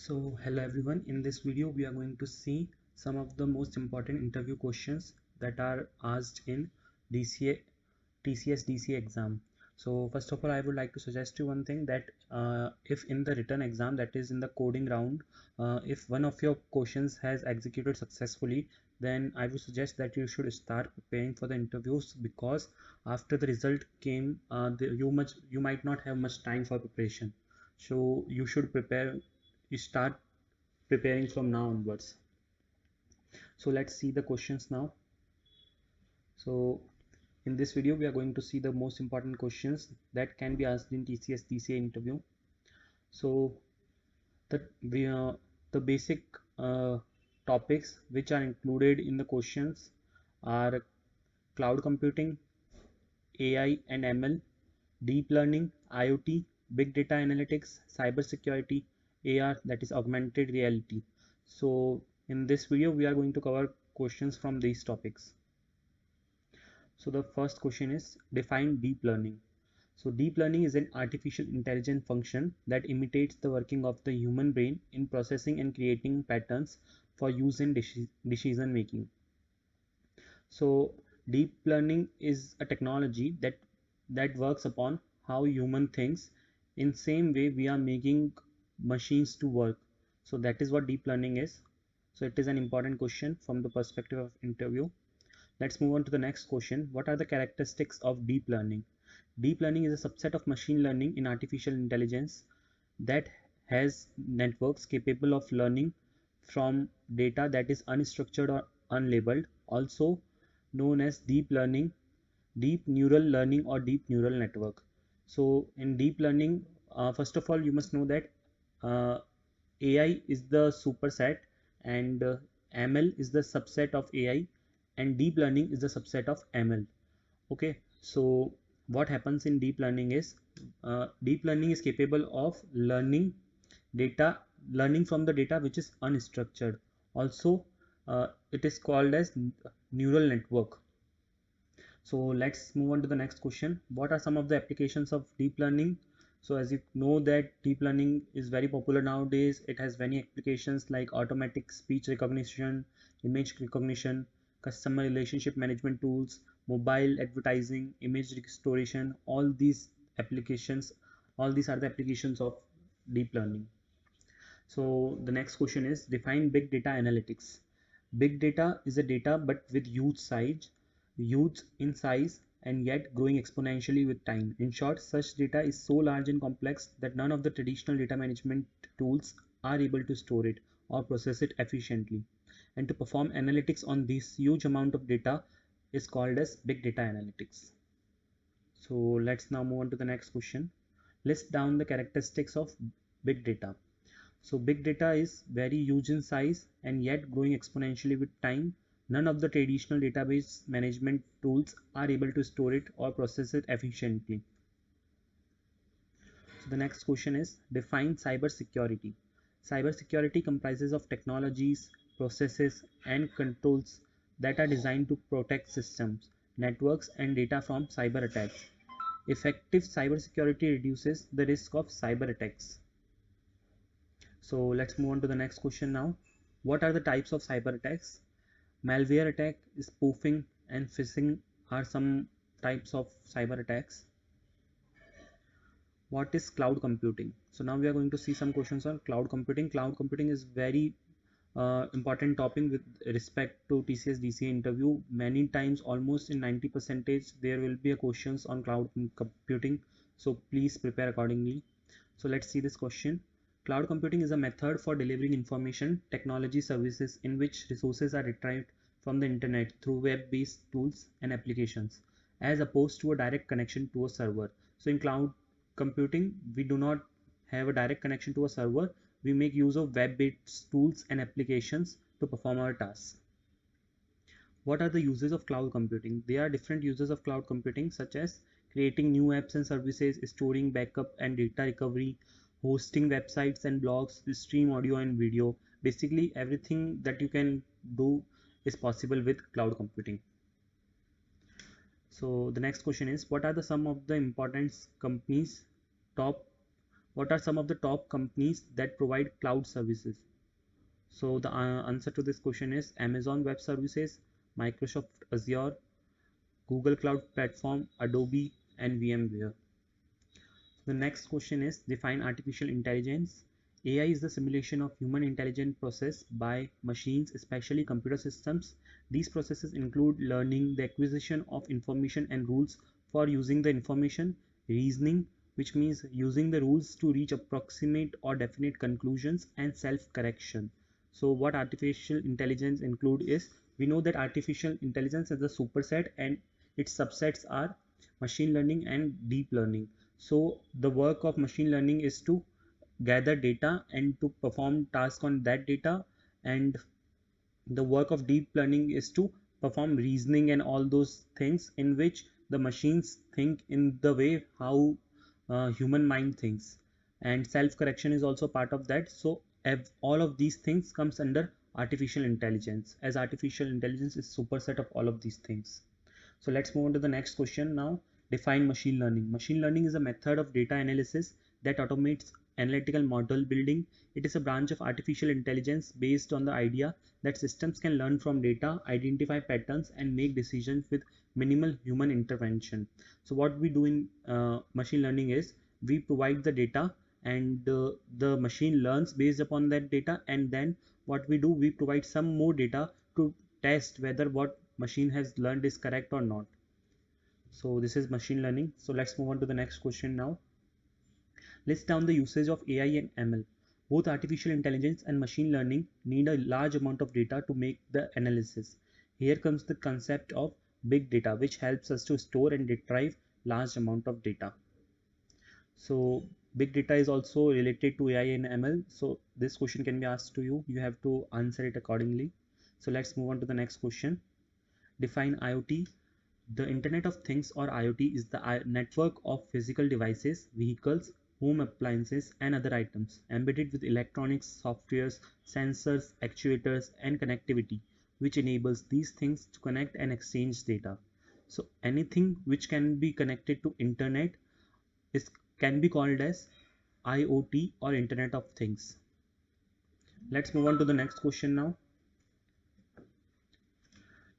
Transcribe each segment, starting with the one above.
So hello everyone, in this video we are going to see some of the most important interview questions that are asked in DCA TCS DCA exam. So first of all, I would like to suggest you one thing that if in the written exam, that is in the coding round, if one of your questions has executed successfully, then I would suggest that you should start preparing for the interviews, because after the result came, you might not have much time for preparation. So you should start preparing from now onwards. So let's see the questions now. So in this video we are going to see the most important questions that can be asked in TCS DCA interview. So the we the basic topics which are included in the questions are cloud computing, AI and ML, deep learning, IoT, big data analytics, cyber security, AR, that is augmented reality. So in this video we are going to cover questions from these topics. So the first question is, define deep learning. So deep learning is an artificial intelligence function that imitates the working of the human brain in processing and creating patterns for use in decision making. So deep learning is a technology that works upon how human thinks. In same way we are making machines to work. So that is what deep learning is. So it is an important question from the perspective of interview. Let's move on to the next question. What are the characteristics of deep learning? Deep learning is a subset of machine learning in artificial intelligence that has networks capable of learning from data that is unstructured or unlabeled, also known as deep learning, deep neural learning, or deep neural network. So in deep learning, first of all, you must know that uh, AI is the superset, and ML is the subset of AI, and deep learning is the subset of ML. Okay, so what happens in deep learning is, deep learning is capable of data learning from the data which is unstructured. Also, it is called as neural network. So let's move on to the next question. What are some of the applications of deep learning? So as you know that deep learning is very popular nowadays. It has many applications like automatic speech recognition, image recognition, customer relationship management tools, mobile advertising, image restoration. Applications, all these are the applications of deep learning. So the next question is, define big data analytics. Big data is a data but with huge in size, and yet growing exponentially with time. In short, such data is so large and complex that none of the traditional data management tools are able to store it or process it efficiently. And to perform analytics on this huge amount of data is called as big data analytics. So let's now move on to the next question. List down the characteristics of big data. So big data is very huge in size and yet growing exponentially with time. None of the traditional database management tools are able to store it or process it efficiently. So the next question is, define cybersecurity. Cybersecurity comprises of technologies, processes, and controls that are designed to protect systems, networks, and data from cyber attacks. Effective cybersecurity reduces the risk of cyber attacks. So let's move on to the next question now. What are the types of cyber attacks? Malware attack, spoofing, and phishing are some types of cyber attacks. What is cloud computing? So now we are going to see some questions on cloud computing. Cloud computing is very important topic with respect to TCS DCA interview. Many times, almost in 90% there will be a questions on cloud computing. So please prepare accordingly. So let's see this question. Cloud computing is a method for delivering information technology services in which resources are retrieved from the internet through web-based tools and applications, as opposed to a direct connection to a server. So in cloud computing, we do not have a direct connection to a server. We make use of web-based tools and applications to perform our tasks. What are the uses of cloud computing? There are different uses of cloud computing, such as creating new apps and services, storing backup and data recovery, hosting websites and blogs, stream audio and video. Basically, everything that you can do is possible with cloud computing. So the next question is, what are the some of the important companies top What are some of the top companies that provide cloud services? So the answer to this question is Amazon Web Services, Microsoft Azure, Google Cloud Platform, Adobe, and VMware. The next question is define artificial intelligence. AI is the simulation of human intelligent process by machines, especially computer systems. These processes include learning, the acquisition of information and rules for using the information, reasoning, which means using the rules to reach approximate or definite conclusions, and self-correction. So what artificial intelligence include is, we know that artificial intelligence is a superset and its subsets are machine learning and deep learning. So the work of machine learning is to gather data and to perform tasks on that data, and the work of deep learning is to perform reasoning and all those things in which the machines think in the way how human mind thinks, and self correction is also part of that. So all of these things comes under artificial intelligence, as artificial intelligence is superset of all of these things. So let's move on to the next question now. Define machine learning. Machine learning is a method of data analysis that automates analytical model building. It is a branch of artificial intelligence based on the idea that systems can learn from data, identify patterns, and make decisions with minimal human intervention. So what we do in machine learning is we provide the data, and the machine learns based upon that data, and then what we do, we provide some more data to test whether what machine has learned is correct or not. So this is machine learning. So let's move on to the next question now. List down the usage of AI and ML. Both artificial intelligence and machine learning need a large amount of data to make the analysis. Here comes the concept of big data, which helps us to store and retrieve large amount of data. So big data is also related to AI and ML. So this question can be asked to you. You have to answer it accordingly. So let's move on to the next question. Define IoT. The Internet of Things or IoT is the network of physical devices, vehicles, home appliances, and other items embedded with electronics, softwares, sensors, actuators, and connectivity, which enables these things to connect and exchange data. So anything which can be connected to Internet is can be called as IoT or Internet of Things. Let's move on to the next question now.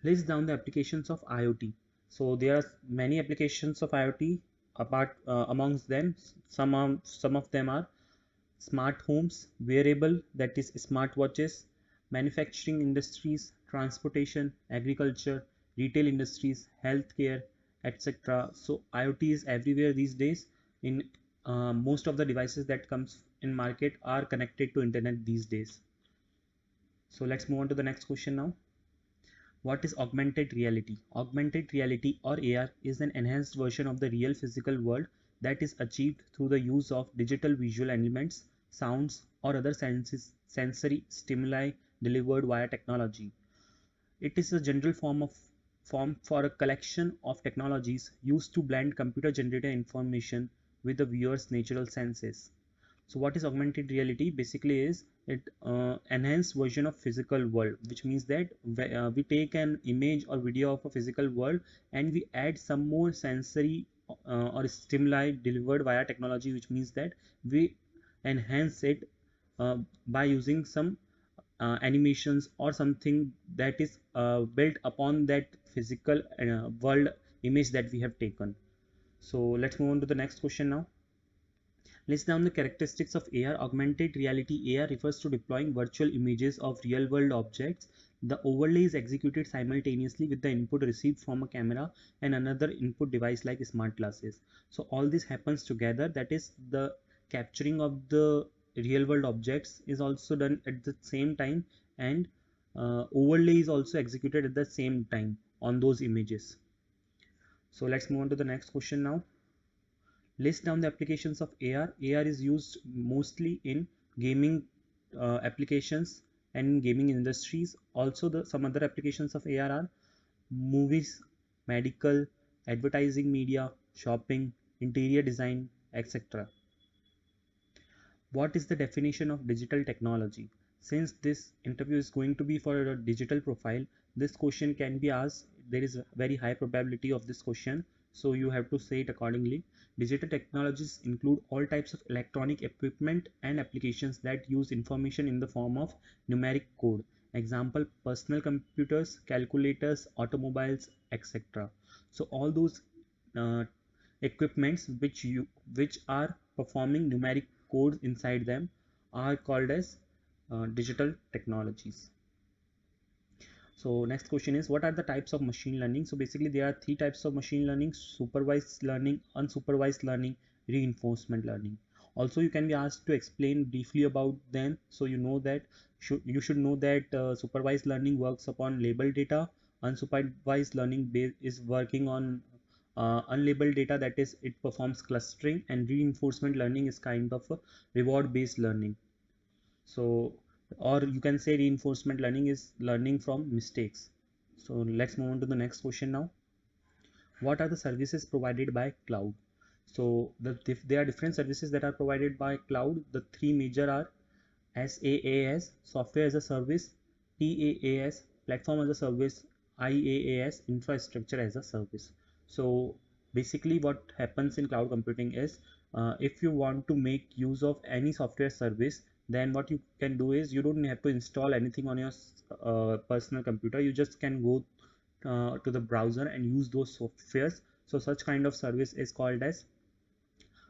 List down the applications of IoT. So there are many applications of IoT. Amongst them, some of them are smart homes, wearable, that is smart watches, manufacturing industries, transportation, agriculture, retail industries, healthcare, etc. So IoT is everywhere these days. In most of the devices that comes in market are connected to internet these days. So let's move on to the next question now. What is augmented reality? Augmented reality or AR is an enhanced version of the real physical world that is achieved through the use of digital visual elements, sounds, or other sensory stimuli delivered via technology. It is a general form for a collection of technologies used to blend computer generated information with the viewer's natural senses. So what is augmented reality? Basically is it enhanced version of physical world, which means that we take an image or video of a physical world and we add some more sensory or stimuli delivered via technology, which means that we enhance it by using some animations or something that is built upon that physical world image that we have taken. So let's move on to the next question now. List down the characteristics of AR. Augmented reality AR refers to deploying virtual images of real world objects. The overlay is executed simultaneously with the input received from a camera and another input device like smart glasses. So all this happens together, that is the capturing of the real world objects is also done at the same time, and overlay is also executed at the same time on those images. So let's move on to the next question now. List down the applications of AR. AR is used mostly in gaming applications and gaming industries. Also, some other applications of AR are movies, medical, advertising media, shopping, interior design, etc. What is the definition of digital technology? Since this interview is going to be for a digital profile, this question can be asked. There is a very high probability of this question. so you have to say it accordingly. Digital technologies include all types of electronic equipment and applications that use information in the form of numeric code. Example: personal computers, calculators, automobiles, etc. So all those uh, equipments which are performing numeric codes inside them are called as digital technologies. So next question is, what are the types of machine learning? So basically there are three types of machine learning: supervised learning, unsupervised learning, reinforcement learning. Also you can be asked to explain briefly about them, so you know that you should know that supervised learning works upon labeled data, unsupervised learning is working on unlabeled data, that is it performs clustering, and reinforcement learning is kind of a reward based learning. So, or you can say reinforcement learning is learning from mistakes. So let's move on to the next question now. What are the services provided by cloud? So there are different services that are provided by cloud. The three major are SaaS, software as a service; PaaS, platform as a service; IaaS, infrastructure as a service. So basically what happens in cloud computing is, if you want to make use of any software service, then what you can do is you don't have to install anything on your personal computer. You just can go to the browser and use those softwares. So such kind of service is called as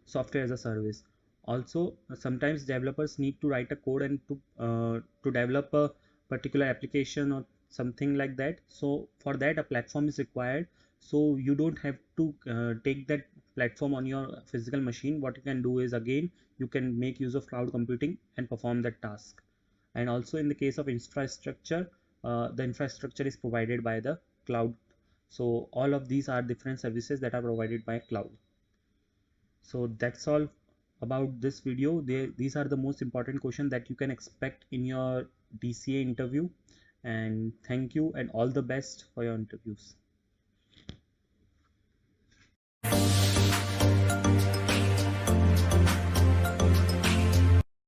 software as a service. Also sometimes developers need to write a code and to develop a particular application or something like that. So for that a platform is required. So you don't have to take that platform on your physical machine. What you can do is, again, you can make use of cloud computing and perform that task. And also in the case of infrastructure, the infrastructure is provided by the cloud. So all of these are different services that are provided by cloud. So that's all about this video. These are the most important questions that you can expect in your DCA interview. And thank you and all the best for your interviews.